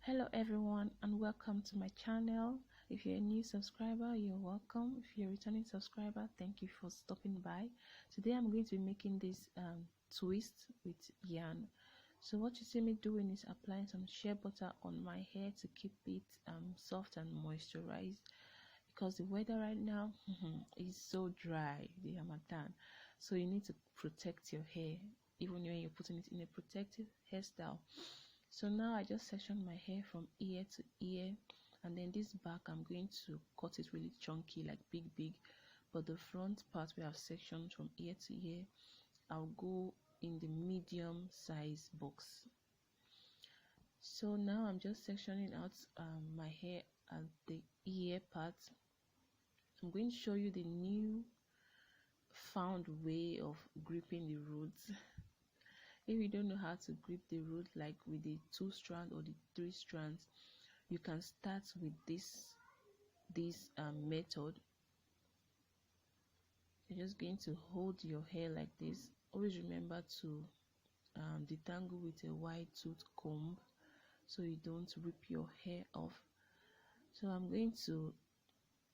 Hello everyone and welcome to my channel. If you're a new subscriber, you're welcome. If you're a returning subscriber, thank you for stopping by. Today I'm going to be making this twist with yarn. So what you see me doing is applying some shea butter on my hair to keep it soft and moisturized, because the weather right now is so dry, the Harmattan. So you need to protect your hair even when you're putting it in a protective hairstyle. So now I just section my hair from ear to ear, and then this back I'm going to cut it really chunky, like big, but the front part where I've sectioned from ear to ear, I'll go in the medium size box. So now I'm just sectioning out my hair at the ear part. I'm going to show you the new found way of gripping the roots. If you don't know how to grip the root, like with the 2 strand or the 3 strands, you can start with this method. You're just going to hold your hair like this. Always remember to detangle with a wide tooth comb so you don't rip your hair off. So I'm going to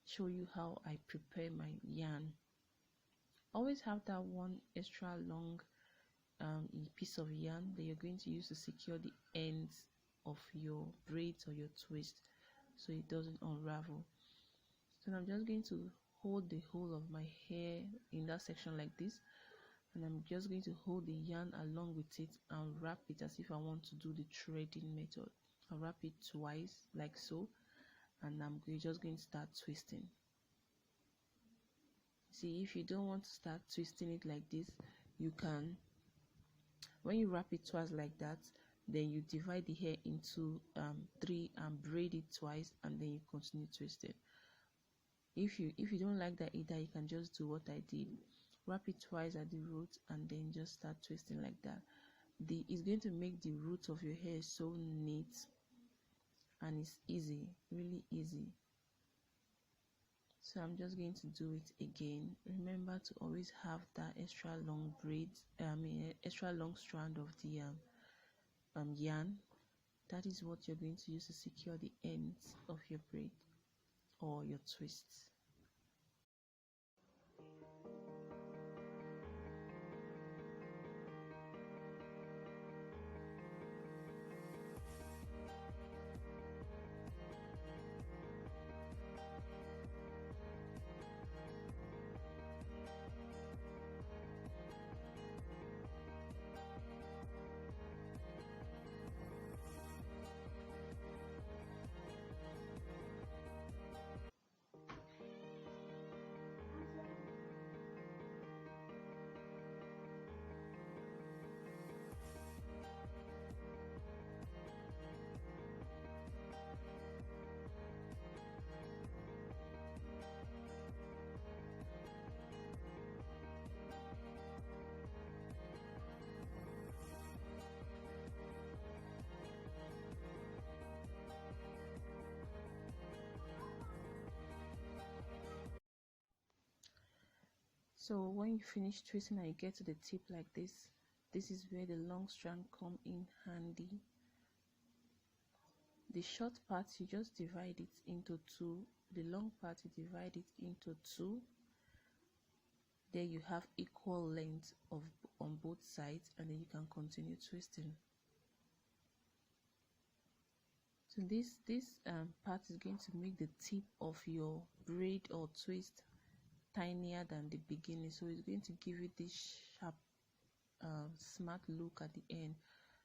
show you how I prepare my yarn. Always have that one extra long piece of yarn that you're going to use to secure the ends of your braids or your twist so it doesn't unravel. So I'm just going to hold the whole of my hair in that section like this, and I'm just going to hold the yarn along with it and wrap it as if I want to do the threading method. I'll wrap it twice like so, and I'm just going to start twisting. See, if you don't want to start twisting it like this, you can, when you wrap it twice like that, then you divide the hair into 3 and braid it twice, and then you continue twisting. If you don't like that either, you can just do what I did, wrap it twice at the root and then just start twisting like that. It's going to make the root of your hair so neat, and it's easy, really easy. So I'm just going to do it again. Remember to always have that extra long extra long strand of the yarn. That is what you're going to use to secure the ends of your braid or your twists. So when you finish twisting and you get to the tip like this is where the long strand come in handy. The short part, you just divide it into 2. The long part, you divide it into 2. There you have equal length on both sides, and then you can continue twisting. So this part is going to make the tip of your braid or twist tinier than the beginning, so it's going to give you this sharp smart look at the end.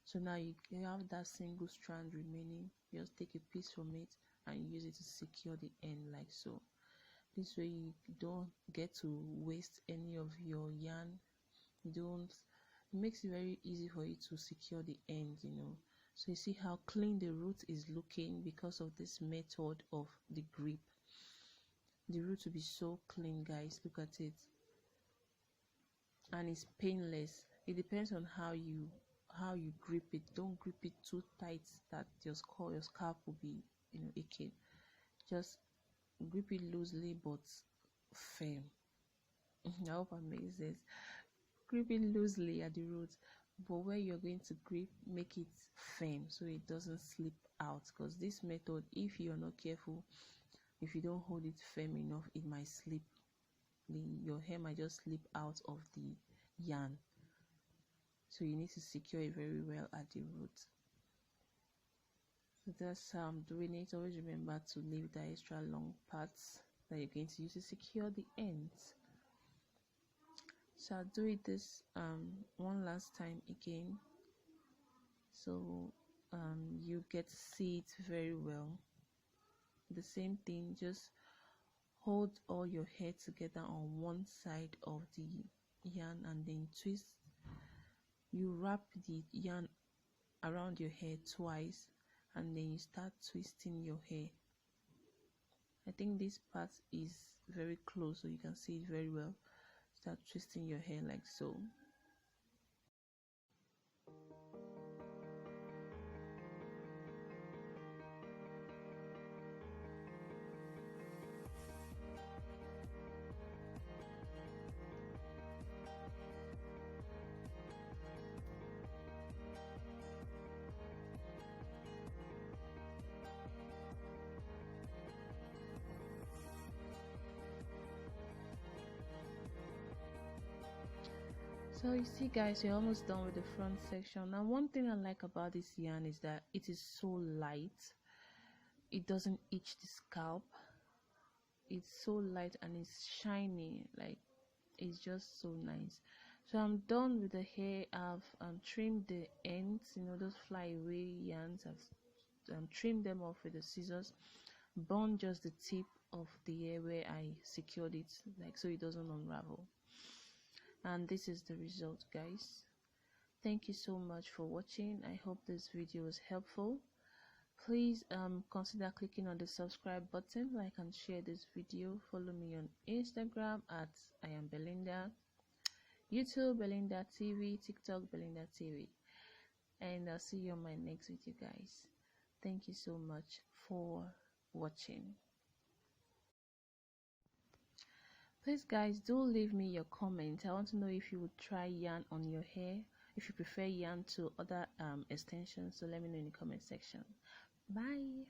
So now you have that single strand remaining. Just take a piece from it and use it to secure the end like so. This way you don't get to waste any of your yarn. It makes it very easy for you to secure the end, So you see how clean the root is looking because of this method of the grip. The root will be so clean, guys. Look at it. And it's painless. It depends on how you grip it. Don't grip it too tight that your scalp will be aching. Just grip it loosely but firm. I hope I make sense. Grip it loosely at the root but where you're going to grip, make it firm so it doesn't slip out, because this method, if you're not careful, if you don't hold it firm enough, it might slip. Your hair might just slip out of the yarn, so you need to secure it very well at the root. So that's how I'm doing it. Always remember to leave the extra long parts that you're going to use to secure the ends. So I'll do it this one last time again, so you get to see it very well. The same thing, just hold all your hair together on one side of the yarn and then twist. You wrap the yarn around your hair twice and then you start twisting your hair. I think this part is very close so you can see it very well. Start twisting your hair like so. So you see guys, we're almost done with the front section. Now one thing I like about this yarn is that it is so light. It doesn't itch the scalp. It's so light and it's shiny, like it's just so nice. So I'm done with the hair. I've trimmed the ends, those flyaway yarns. I've trimmed them off with the scissors, burn just the tip of the hair where I secured it, like so it doesn't unravel. And this is the result, guys. Thank you so much for watching. I hope this video was helpful. Please consider clicking on the subscribe button, like and share this video. Follow me on Instagram at I am Belinda, YouTube Belinda TV, TikTok Belinda TV, and I'll see you on my next video, guys. Thank you so much for watching. Please guys, do leave me your comment. I want to know if you would try yarn on your hair, if you prefer yarn to other extensions. So let me know in the comment section. Bye.